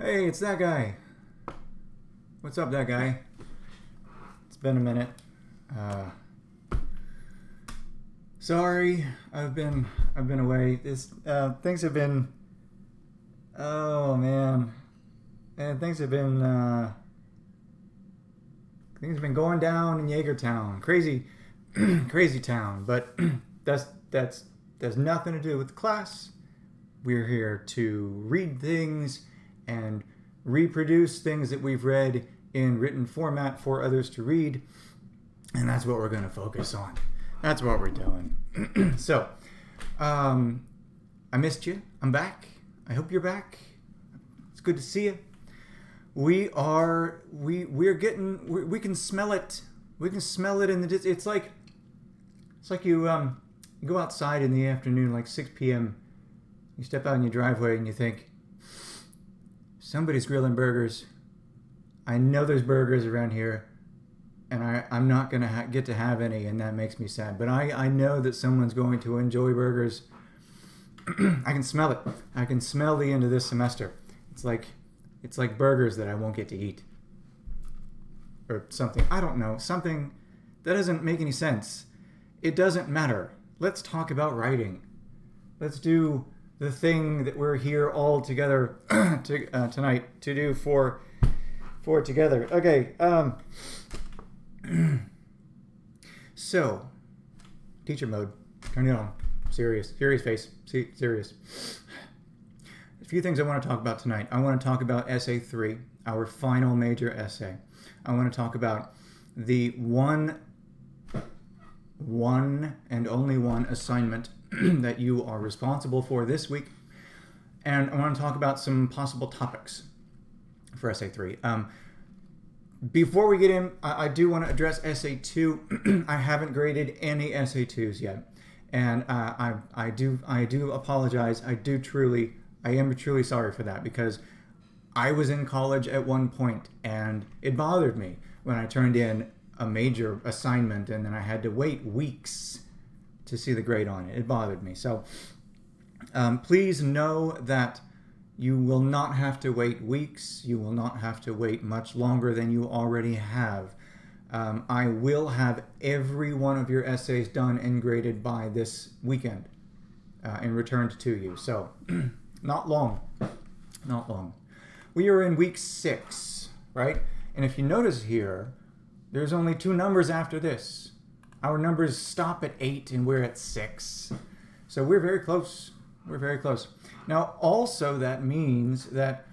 Hey, it's that guy. What's up, that guy? It's been a minute. Uh, Sorry, I've been away. Things have been. Oh man, and things have been going down in Jaegertown. Crazy, crazy town. But that's nothing to do with the class. We're here to read things and reproduce things that we've read in written format for others to read. And that's what we're going to focus on. That's what we're doing. So, I missed you. I'm back. I hope you're back. It's good to see you. We can smell it. We can smell it in the distance. It's like you go outside in the afternoon, like 6 p.m. You step out in your driveway and you think, somebody's grilling burgers. I know there's burgers around here, and I'm not going to get to have any, and that makes me sad. But I know that someone's going to enjoy burgers. I can smell it. I can smell the end of this semester. It's like burgers that I won't get to eat. Or something. I don't know. Something that doesn't make any sense. It doesn't matter. Let's talk about writing. Let's do the thing that we're here all together tonight to do for together. Okay. So, teacher mode. Turn it on. Serious face. Serious. A few things I want to talk about tonight. I want to talk about Essay 3, our final major essay. I want to talk about the one and only one assignment that you are responsible for this week. And I want to talk about some possible topics for Essay 3. Before we get in, I do want to address Essay 2. I haven't graded any Essay 2s yet. And I do apologize. I am truly sorry for that, because I was in college at one point and it bothered me when I turned in a major assignment and then I had to wait weeks to see the grade on it. It bothered me. So please know that you will not have to wait weeks. You will not have to wait much longer than you already have. I will have every one of your essays done and graded by this weekend and returned to you. So not long. We are in week 6, right? And if you notice here, there's only 2 numbers after this. Our numbers stop at 8 and we're at 6. So we're very close. We're very close. Now, also that means that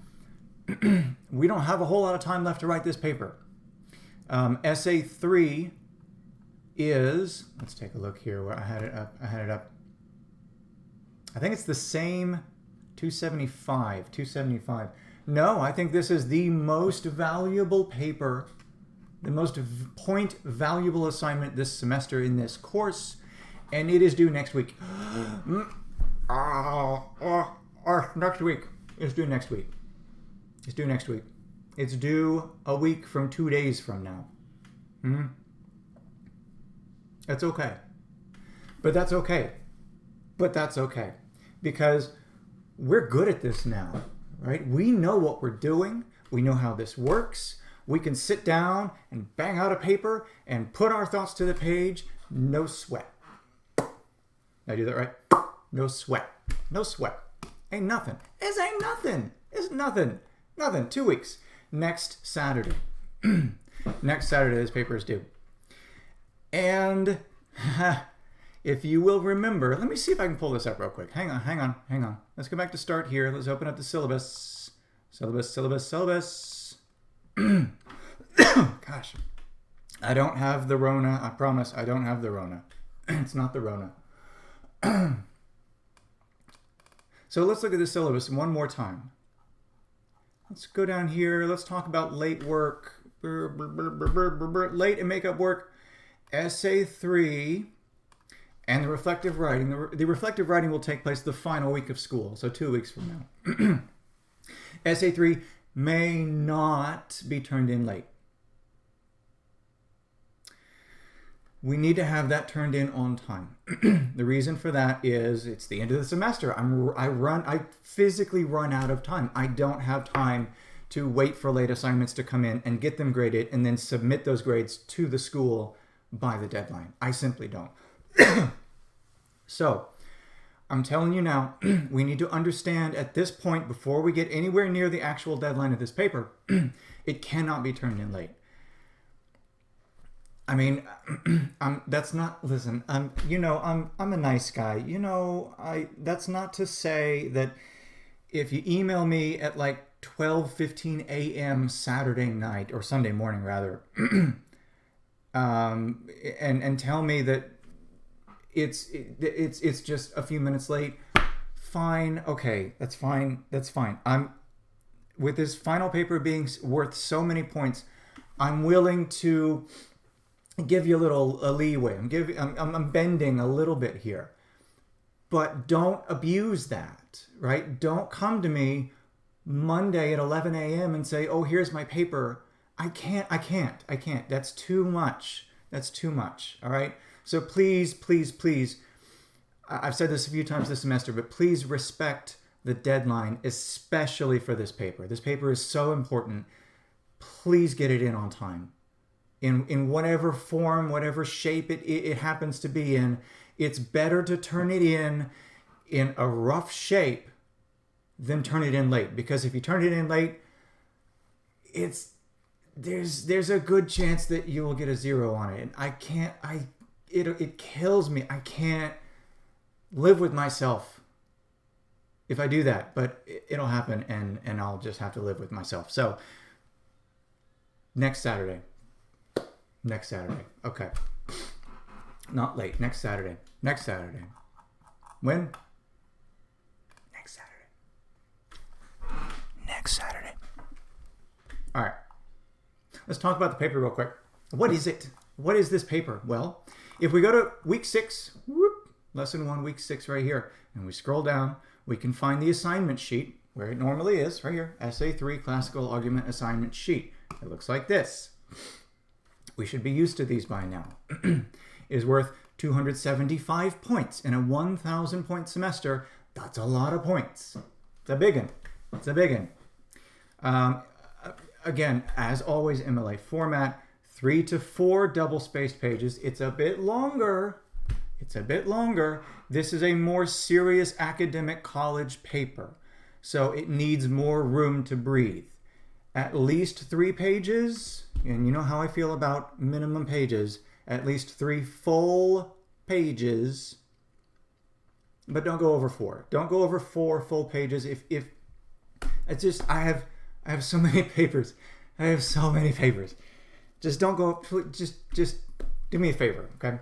we don't have a whole lot of time left to write this paper. Essay 3 is, let's take a look here where I had it up. I think it's the same 275. No, I think this is the most valuable paper, the most point valuable assignment this semester in this course, and it is due next week. Next week. It's due next week. It's due a week from 2 days from now. That's okay. But that's okay. Because we're good at this now, right? We know what we're doing. We know how this works. We can sit down and bang out a paper and put our thoughts to the page. No sweat. Did I do that right? No sweat. Ain't nothing. It's nothing. 2 weeks. Next Saturday. Next Saturday, this paper is due. And if you will remember, let me see if I can pull this up real quick. Hang on. Let's go back to start here. Let's open up the syllabus. Syllabus. Gosh. I don't have the Rona. I promise I don't have the Rona. It's not the Rona. So let's look at the syllabus one more time. Let's go down here. Let's talk about late work. Late and makeup work. Essay 3 and the reflective writing. The reflective writing will take place the final week of school, so 2 weeks from now. Essay 3 may not be turned in late. We need to have that turned in on time. The reason for that is it's the end of the semester. I physically run out of time. I don't have time to wait for late assignments to come in and get them graded and then submit those grades to the school by the deadline. I simply don't. So, I'm telling you now, we need to understand at this point, before we get anywhere near the actual deadline of this paper, it cannot be turned in late. I mean, that's not, listen, I'm a nice guy. That's not to say that if you email me at like 12:15 a.m. Saturday night, or Sunday morning rather, and tell me that it's just a few minutes late, fine, okay, that's fine. With this final paper being worth so many points, I'm willing to give you a little leeway. I'm bending a little bit here, but don't abuse that, right? Don't come to me Monday at 11 a.m. and say, "Oh, here's my paper." I can't. That's too much. All right. So please, I've said this a few times this semester, but please respect the deadline, especially for this paper. This paper is so important. Please get it in on time. In whatever form, whatever shape it happens to be in, it's better to turn it in a rough shape than turn it in late. Because if you turn it in late, there's a good chance that you will get a 0 on it. And it kills me. I can't live with myself if I do that, but it'll happen, and I'll just have to live with myself. So next Saturday. Okay. Not late. Next Saturday. When? Next Saturday. All right. Let's talk about the paper real quick. What is it? What is this paper? Well, if we go to week 6, lesson 1, week 6 right here, and we scroll down, we can find the assignment sheet where it normally is, right here, Essay 3 Classical Argument Assignment Sheet. It looks like this. We should be used to these by now. It is worth 275 points in a 1,000 point semester. That's a lot of points. It's a big one. Again, as always, MLA format, 3 to 4 double-spaced pages. It's a bit longer. This is a more serious academic college paper, so it needs more room to breathe. At least 3 pages, and you know how I feel about minimum pages, at least 3 full pages, but don't go over 4. Don't go over 4 full pages. If it's just, I have so many papers. Just don't go, just do me a favor, okay?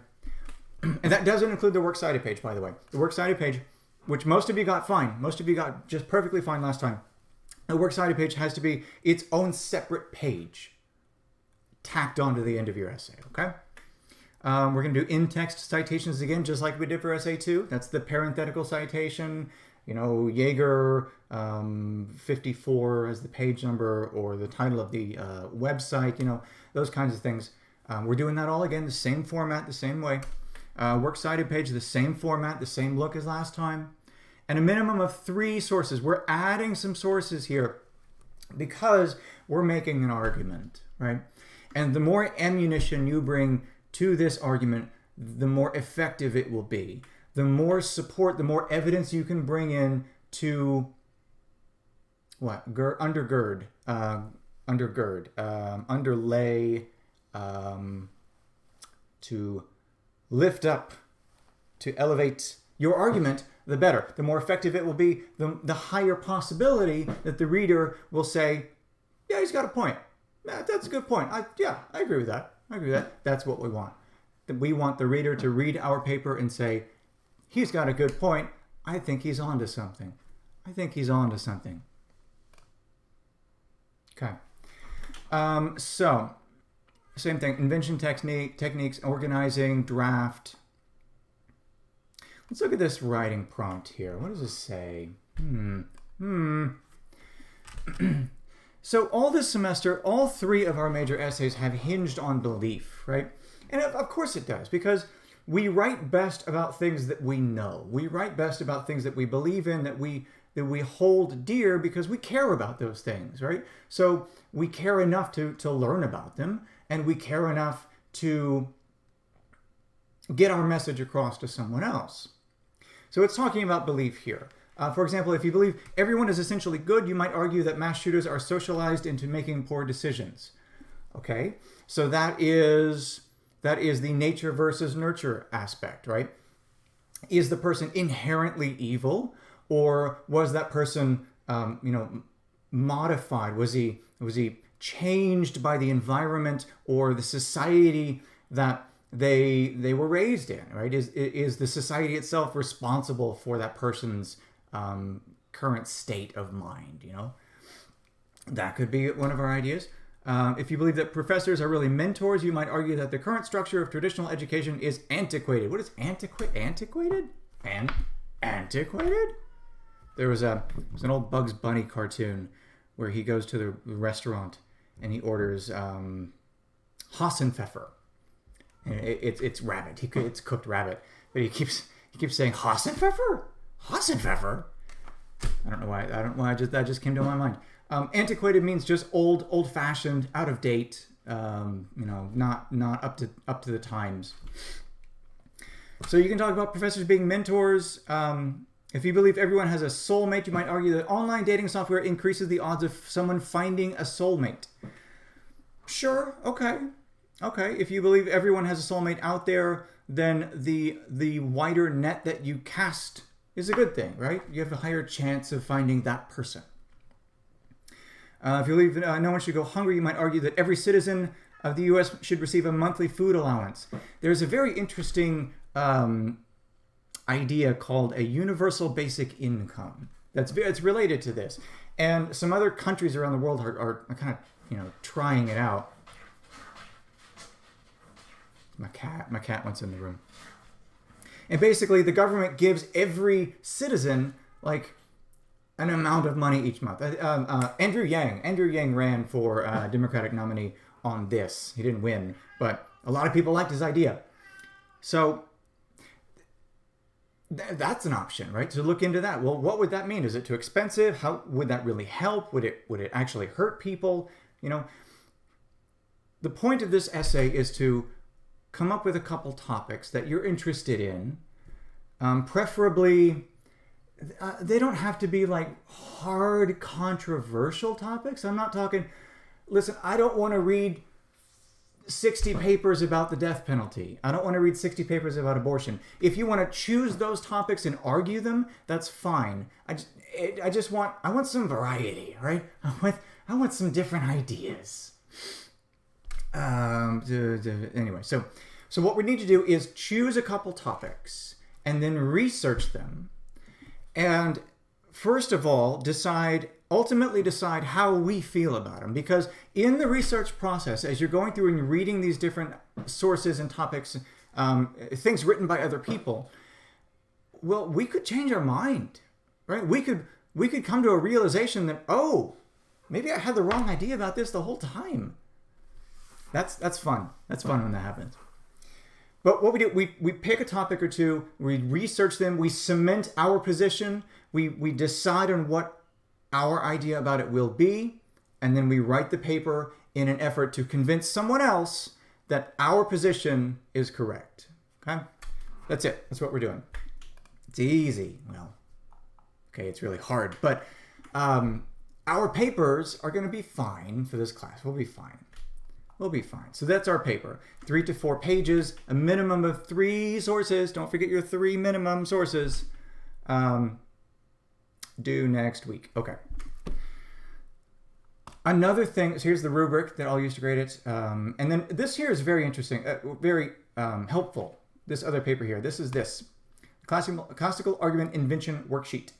And that doesn't include the works cited page, by the way. The works cited page, which most of you got fine. Most of you got just perfectly fine last time. The works cited page has to be its own separate page tacked onto the end of your essay, okay? We're going to do in-text citations again, just like we did for Essay 2. That's the parenthetical citation, Jaeger 54 as the page number or the title of the website, those kinds of things. We're doing that all again, the same format, the same way. Works cited page, the same format, the same look as last time. And a minimum of 3 sources. We're adding some sources here because we're making an argument, right? And the more ammunition you bring to this argument, the more effective it will be. The more support, the more evidence you can bring in to underlay, to lift up, to elevate your argument, the better. The more effective it will be, the higher possibility that the reader will say, yeah, he's got a point. Yeah, that's a good point. I agree with that. That's what we want. We want the reader to read our paper and say, he's got a good point. I think he's onto something. Okay. So, same thing. Invention techniques, organizing, draft. Let's look at this writing prompt here. What does it say? So all this semester, all 3 of our major essays have hinged on belief, right? And of course it does, because we write best about things that we know. We write best about things that we believe in, that we hold dear, because we care about those things, right? So we care enough to learn about them, and we care enough to get our message across to someone else. So it's talking about belief here. For example, if you believe everyone is essentially good, you might argue that mass shooters are socialized into making poor decisions. Okay, so that is the nature versus nurture aspect, right? Is the person inherently evil, or was that person, modified? Was he changed by the environment or the society that they were raised in, right? Is the society itself responsible for that person's current state of mind? That could be one of our ideas. If you believe that professors are really mentors, you might argue that the current structure of traditional education is antiquated. What is antiquated? Antiquated? There was an old Bugs Bunny cartoon where he goes to the restaurant and he orders Hassenpfeffer. And it's rabbit. It's cooked rabbit, but he keeps saying Hassenpfeffer. Hassenpfeffer. I don't know why. That just came to my mind. Antiquated means just old-fashioned, out of date. Not up to the times. So you can talk about professors being mentors. If you believe everyone has a soulmate, you might argue that online dating software increases the odds of someone finding a soulmate. Sure. Okay. If you believe everyone has a soulmate out there, then the wider net that you cast is a good thing, right? You have a higher chance of finding that person. If you believe no one should go hungry, you might argue that every citizen of the U.S. should receive a monthly food allowance. There's a very interesting idea called a universal basic income. It's related to this, and some other countries around the world are kind of trying it out. My cat went in the room. And basically, the government gives every citizen like an amount of money each month. Andrew Yang ran for Democratic nominee on this. He didn't win, but a lot of people liked his idea. So that's an option, right? To look into that. Well, what would that mean? Is it too expensive? How would that really help? Would it actually hurt people? The point of this essay is to come up with a couple topics that you're interested in. Preferably, they don't have to be like hard, controversial topics. I'm not talking, listen, I don't want to read 60 papers about the death penalty. I don't want to read 60 papers about abortion. If you want to choose those topics and argue them, that's fine. I want some variety, right? I want some different ideas. Anyway, so what we need to do is choose a couple topics and then research them. And first of all, ultimately decide how we feel about them. Because in the research process, as you're going through and reading these different sources and topics, things written by other people, well, we could change our mind, right? We could come to a realization that, oh, maybe I had the wrong idea about this the whole time. That's fun. That's fun when that happens. But what we do, we pick a topic or two, we research them, we cement our position, we decide on what our idea about it will be, and then we write the paper in an effort to convince someone else that our position is correct. Okay? That's it. That's what we're doing. It's easy. Well, okay, it's really hard. But our papers are going to be fine for this class. We'll be fine. We'll be fine. So that's our paper. 3 to 4 pages, a minimum of 3 sources. Don't forget your 3 minimum sources. Due next week. Okay. Another thing, so here's the rubric that I'll use to grade it. And then this here is very interesting, very helpful. This other paper here. This is this. Classical Argument Invention Worksheet.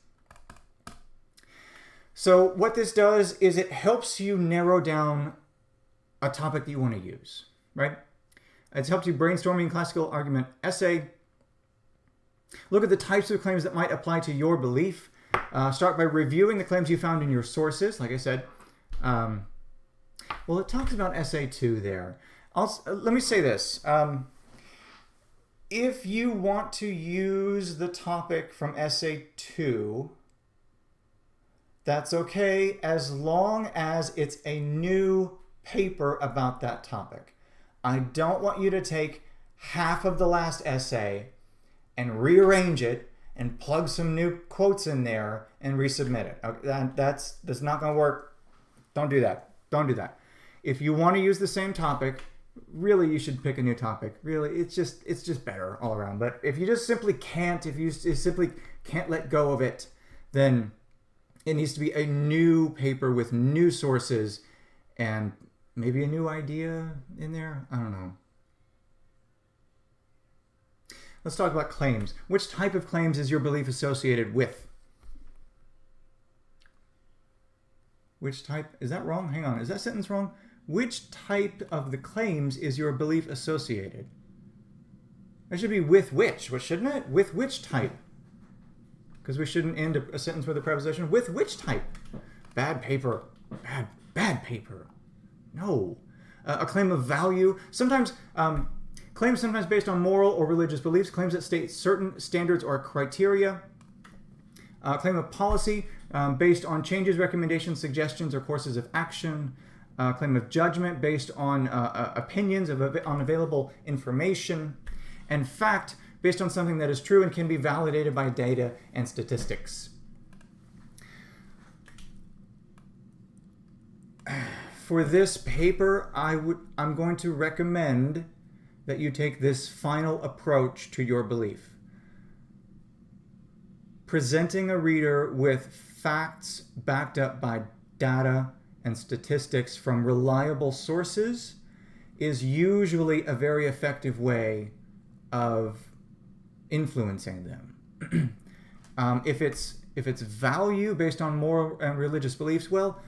So what this does is it helps you narrow down a topic that you want to use, right? It helps you brainstorming classical argument essay. Look at the types of claims that might apply to your belief. Start by reviewing the claims you found in your sources, like I said. Well, it talks about essay 2 there. Let me say this. If you want to use the topic from Essay 2, that's okay as long as it's a new paper about that topic. I don't want you to take half of the last essay and rearrange it and plug some new quotes in there and resubmit it. Okay, that's not going to work. Don't do that. Don't do that. If you want to use the same topic, really you should pick a new topic. Really, it's just better all around. But if you just simply can't, if you simply can't let go of it, then it needs to be a new paper with new sources and maybe a new idea in there. I don't know. Let's talk about claims. Which type of claims is your belief associated with? Which type? Is that wrong? Hang on. Is that sentence wrong? Which type of the claims is your belief associated? That should be with which, shouldn't it? With which type? Because we shouldn't end a sentence with a preposition. With which type? Bad paper. Bad paper. No. A claim of value. Sometimes, claims sometimes based on moral or religious beliefs. Claims that state certain standards or criteria. Claim of policy based on changes, recommendations, suggestions, or courses of action. Claim of judgment based on opinions on available information. And fact based on something that is true and can be validated by data and statistics. For this paper, I'm going to recommend that you take this final approach to your belief. Presenting a reader with facts backed up by data and statistics from reliable sources is usually a very effective way of influencing them. If it's value based on moral and religious beliefs, well,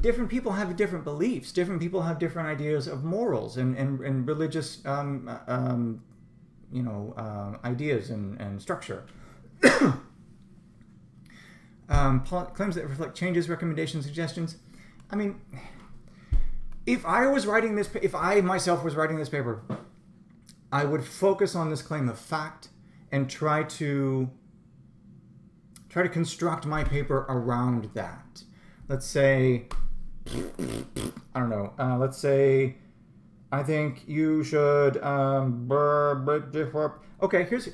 different people have different beliefs. Different people have different ideas of morals and religious ideas and structure. Claims that reflect changes, recommendations, suggestions. I mean, if I myself was writing this paper, I would focus on this claim of fact and try to construct my paper around that. Let's say, I don't know. Let's say, I think you should. Okay, here's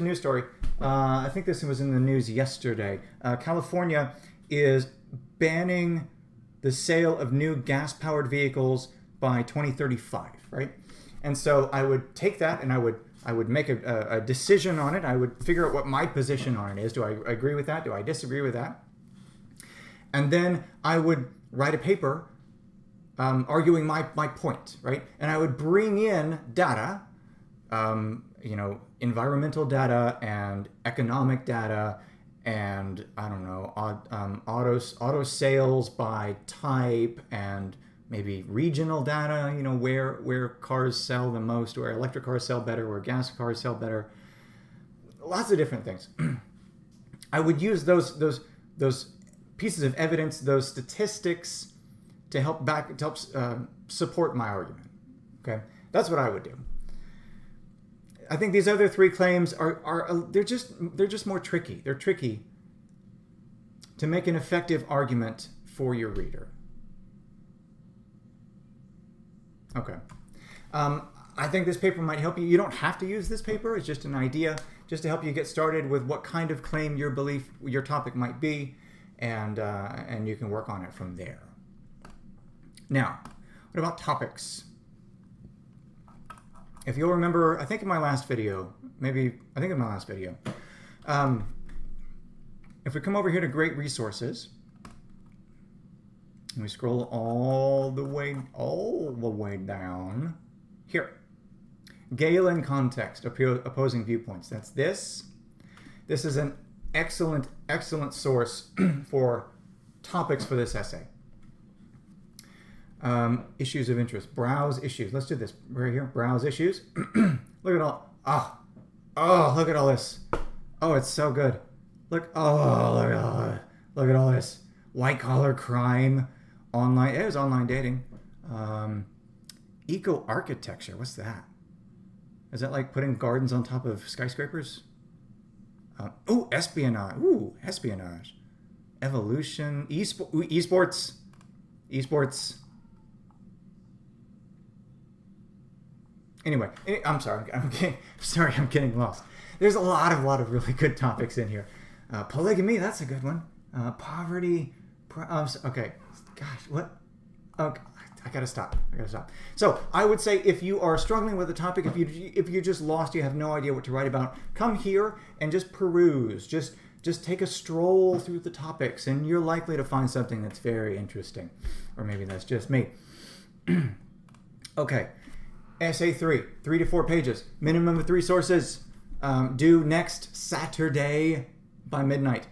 a news story. I think this was in the news yesterday. California is banning the sale of new gas-powered vehicles by 2035, right? And so I would take that and I would make a decision on it. I would figure out what my position on it is. Do I agree with that? Do I disagree with that? And then I would write a paper arguing my point, right? And I would bring in data, environmental data and economic data and, I don't know, auto sales by type and maybe regional data, where cars sell the most, where electric cars sell better, where gas cars sell better. Lots of different things. I would use those pieces of evidence, those statistics, to help support my argument. Okay, that's what I would do. I think these other three claims they're just more tricky. They're tricky to make an effective argument for your reader. Okay. I think this paper might help you. You don't have to use this paper. It's just an idea, just to help you get started with what kind of claim your topic might be, and you can work on it from there. Now, what about topics? If you'll remember, I think in my last video, if we come over here to Great Resources, and we scroll all the way down here. Gale and context, opposing viewpoints. That's this. This is an excellent source for topics for this essay. Issues of interest. Browse issues. Let's do this right here. Browse issues. Look at look at all this. Oh, it's so good. Look at all this. White collar crime. Online. It was online dating. Eco-architecture. What's that? Is that like putting gardens on top of skyscrapers? Espionage. Espionage. Evolution. Esports. Esports. Anyway, I'm sorry. I'm getting lost. There's a lot of really good topics in here. Polygamy, that's a good one. Poverty. Okay. Gosh, what? Okay. I gotta stop. So I would say if you are struggling with a topic, if you're just lost, you have no idea what to write about, come here and just peruse. Just take a stroll through the topics, and you're likely to find something that's very interesting. Or maybe that's just me. Okay. Essay 3 to 4 pages. Minimum of 3 sources. Due next Saturday by midnight.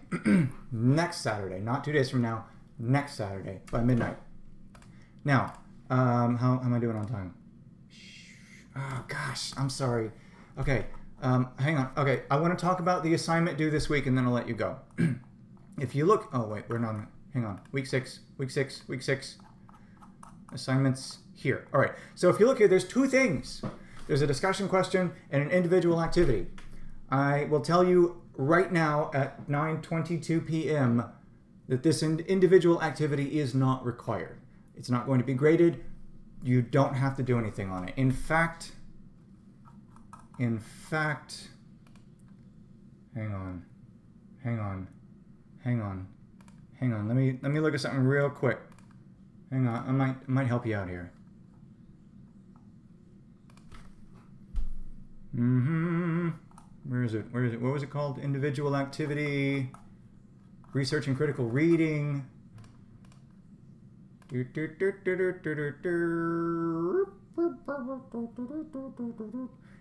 Next Saturday, not 2 days from now. Next Saturday by midnight. Now, how am I doing on time? Oh, gosh, I'm sorry. Okay, hang on. Okay, I want to talk about the assignment due this week, and then I'll let you go. If you look... Oh, wait, we're not... Hang on. Week 6. Assignments here. All right, so if you look here, there's 2 things. There's a discussion question and an individual activity. I will tell you right now at 9:22 p.m. that this individual activity is not required. It's not going to be graded. You don't have to do anything on it. In fact, hang on. Let me look at something real quick. Hang on, I might help you out here. Where is it? What was it called? Individual activity, research and critical reading.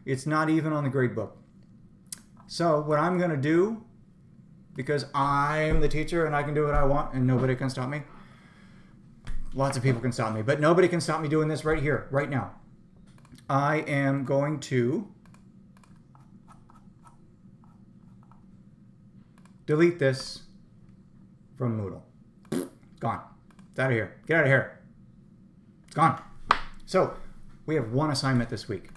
It's not even on the grade book. So what I'm going to do, because I'm the teacher and I can do what I want and nobody can stop me. Lots of people can stop me, but nobody can stop me doing this right here, right now. I am going to delete this from Moodle. Gone. It's out of here. Get out of here. It's gone. So we have 1 assignment this week.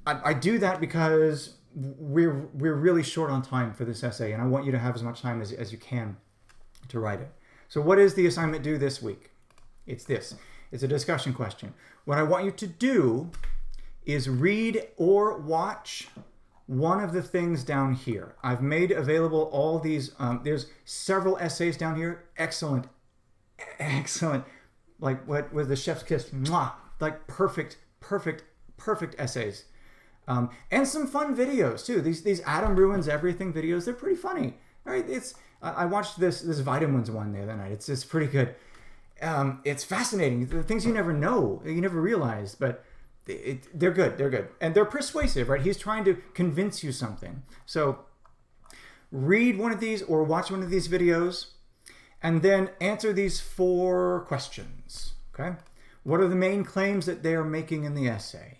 I do that because we're really short on time for this essay, and I want you to have as much time as you can to write it. So what is the assignment due this week? It's this. It's a discussion question. What I want you to do is read or watch one of the things down here. I've made available all these. There's several essays down here. Excellent. Like what was the chef's kiss? Mwah! Like perfect essays. And some fun videos too. These Adam Ruins Everything videos. They're pretty funny. All right. I watched this Vitamins one the other night. It's pretty good. It's fascinating. The things you never know, you never realize, but they're good. And they're persuasive, right? He's trying to convince you something. So read one of these or watch one of these videos and then answer these 4 questions, okay? What are the main claims that they are making in the essay?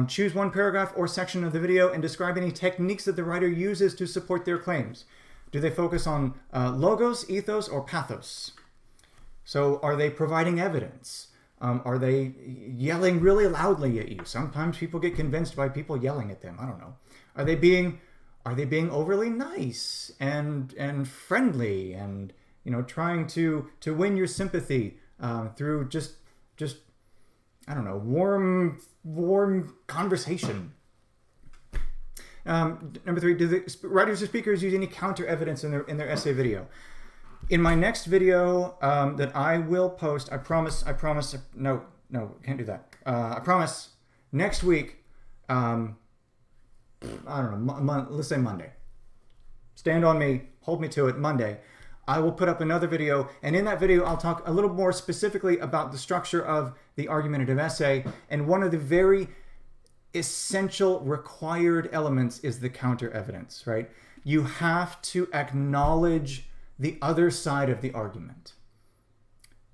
Choose one paragraph or section of the video and describe any techniques that the writer uses to support their claims. Do they focus on logos, ethos, or pathos? So are they providing evidence? Are they yelling really loudly at you? Sometimes people get convinced by people yelling at them. I don't know. Are they being overly nice and friendly and trying to win your sympathy through just I don't know, warm conversation? Number 3, do the writers or speakers use any counter evidence in their essay video? In my next video that I will post, I promise, no, can't do that. I promise next week, I don't know, let's say Monday. Stand on me, hold me to it, Monday. I will put up another video, and in that video, I'll talk a little more specifically about the structure of the argumentative essay, and one of the very essential required elements is the counter evidence, right? You have to acknowledge the other side of the argument.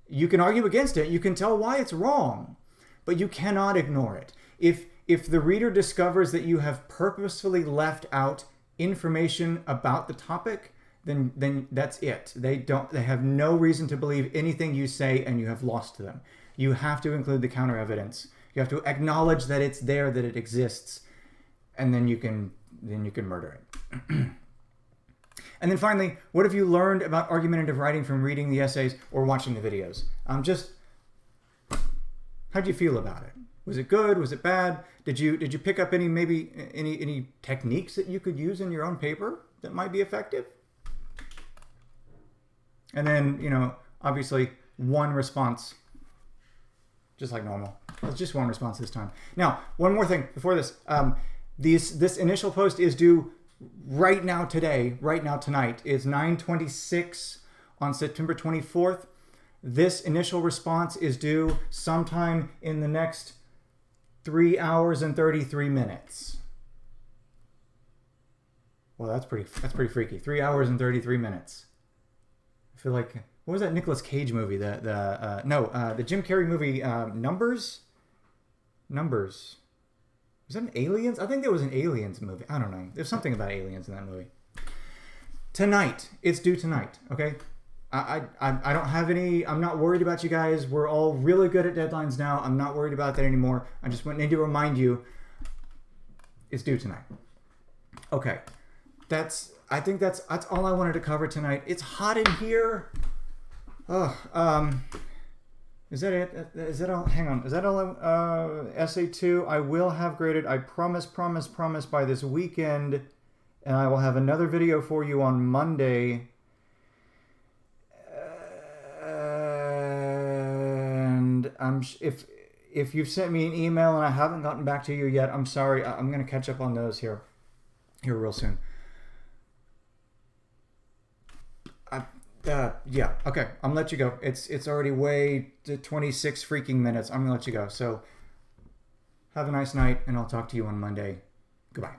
You can argue against it, you can tell why it's wrong, but you cannot ignore it. If the reader discovers that you have purposefully left out information about the topic, then that's it. They have no reason to believe anything you say, and you have lost them. You have to include the counter evidence, You have to acknowledge that it's there, that it exists, and then you can murder it. And then finally, what have you learned about argumentative writing from reading the essays or watching the videos? How'd you feel about it? Was it good? Was it bad? Did you pick up any techniques that you could use in your own paper that might be effective? And then, obviously one response, just like normal. It's just one response this time. Now, one more thing before this. This initial post is due right now today, right now tonight. It's 9:26 on September 24th. This initial response is due sometime in the next 3 hours and 33 minutes. Well, that's pretty freaky. 3 hours and 33 minutes. I feel like, what was that Nicolas Cage movie? The Jim Carrey movie, Numbers? Numbers. Was that an Aliens? I think there was an Aliens movie. I don't know. There's something about aliens in that movie. Tonight. It's due tonight, okay? I don't have any... I'm not worried about you guys. We're all really good at deadlines now. I'm not worried about that anymore. I just need to remind you it's due tonight. Okay. I think that's all I wanted to cover tonight. It's hot in here. Is that it? Is that all? Hang on. Is that all? Essay 2, I will have graded. I promise by this weekend. And I will have another video for you on Monday. And if you've sent me an email and I haven't gotten back to you yet, I'm sorry. I'm going to catch up on those here real soon. Yeah, okay. I'm gonna let you go. It's already way to 26 freaking minutes. I'm gonna let you go. So have a nice night, and I'll talk to you on Monday. Goodbye.